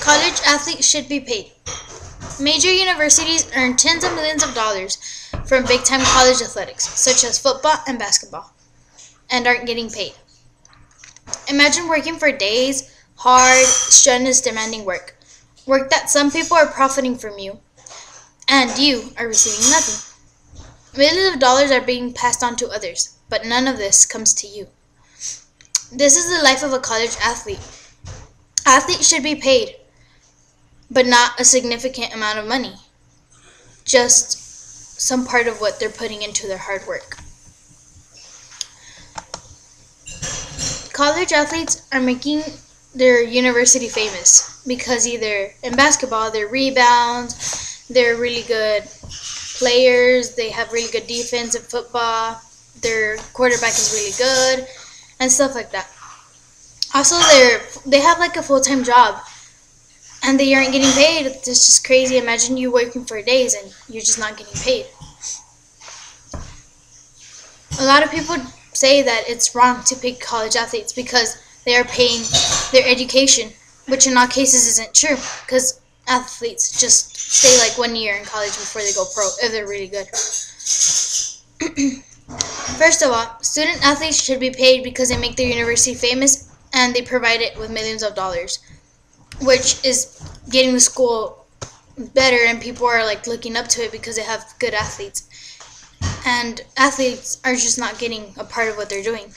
College athletes should be paid. Major universities earn tens of millions of dollars from big-time college athletics, such as football and basketball, and aren't getting paid. Imagine working for days, hard, strenuous, demanding work that some people are profiting from you, and you are receiving nothing. Millions of dollars are being passed on to others, but none of this comes to you. This is the life of a college athlete. Athletes should be paid, but not a significant amount of money, just some part of what they're putting into their hard work. College athletes are making their university famous because either in basketball they're rebounds, they're really good players, they have really good defense. In football, their quarterback is really good, and stuff like that. Also, they have like a full-time job, and they aren't getting paid. It's just crazy. Imagine you working for days and you're just not getting paid. A lot of people say that it's wrong to pay college athletes because they are paying their education, which in all cases isn't true, because athletes just stay like 1 year in college before they go pro if they're really good. First of all, student athletes should be paid because they make their university famous and they provide it with millions of dollars, which is getting the school better, and people are like looking up to it because they have good athletes. And athletes are just not getting a part of what they're doing,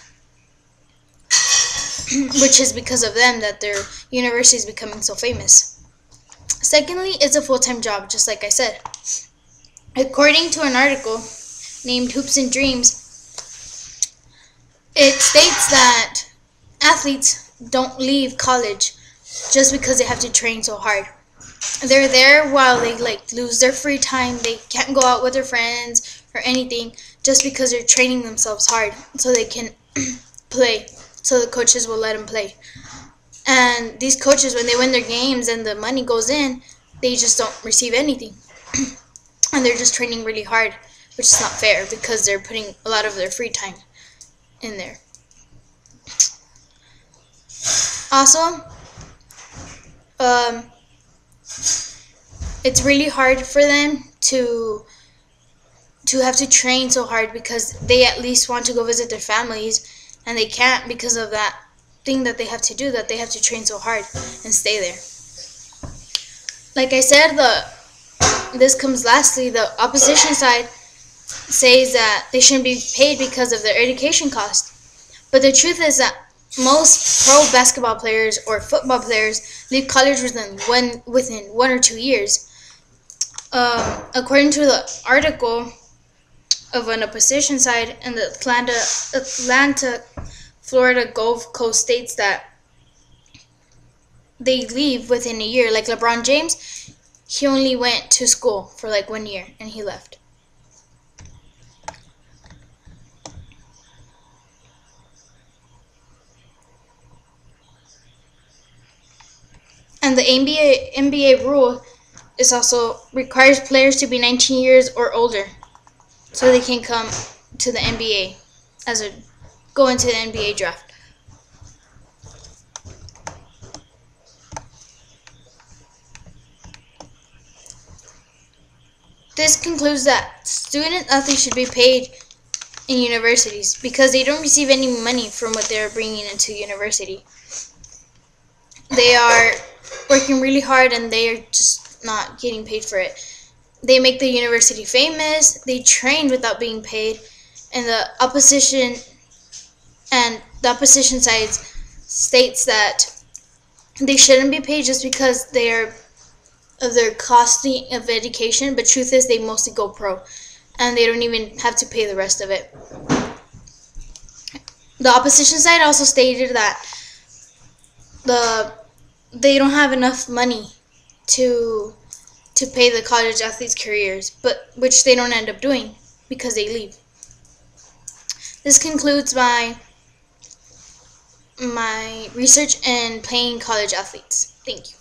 which is because of them that their university is becoming so famous. Secondly, it's a full-time job, just like I said. According to an article named Hoops and Dreams, it states that athletes don't leave college just because they have to train so hard. They're there while they like lose their free time. They can't go out with their friends or anything just because they're training themselves hard so they can play, so the coaches will let them play. And these coaches, when they win their games and the money goes in, they just don't receive anything. And they're just training really hard, which is not fair because they're putting a lot of their free time in there. Also, it's really hard for them to have to train so hard because they at least want to go visit their families, and they can't because of that thing that they have to do, that they have to train so hard and stay there. Like I said, this comes lastly, the opposition side says that they shouldn't be paid because of their education cost. But the truth is that most pro basketball players or football players leave college within 1 or 2 years. According to the article of an opposition side, and the Atlanta, Florida Gulf Coast states that they leave within a year. Like LeBron James, he only went to school for like 1 year and he left. And the NBA rule is also requires players to be 19 years or older so they can come to the NBA go into the NBA draft. This concludes that student athletes should be paid in universities because they don't receive any money from what they're bringing into university. They are working really hard and they are just not getting paid for it. They make the university famous, they train without being paid, and the opposition side states that they shouldn't be paid just because they are of their costly of education, but truth is they mostly go pro and they don't even have to pay the rest of it. The opposition side also stated that they don't have enough money to pay the college athletes' careers, but which they don't end up doing because they leave. This concludes my research in paying college athletes. Thank you.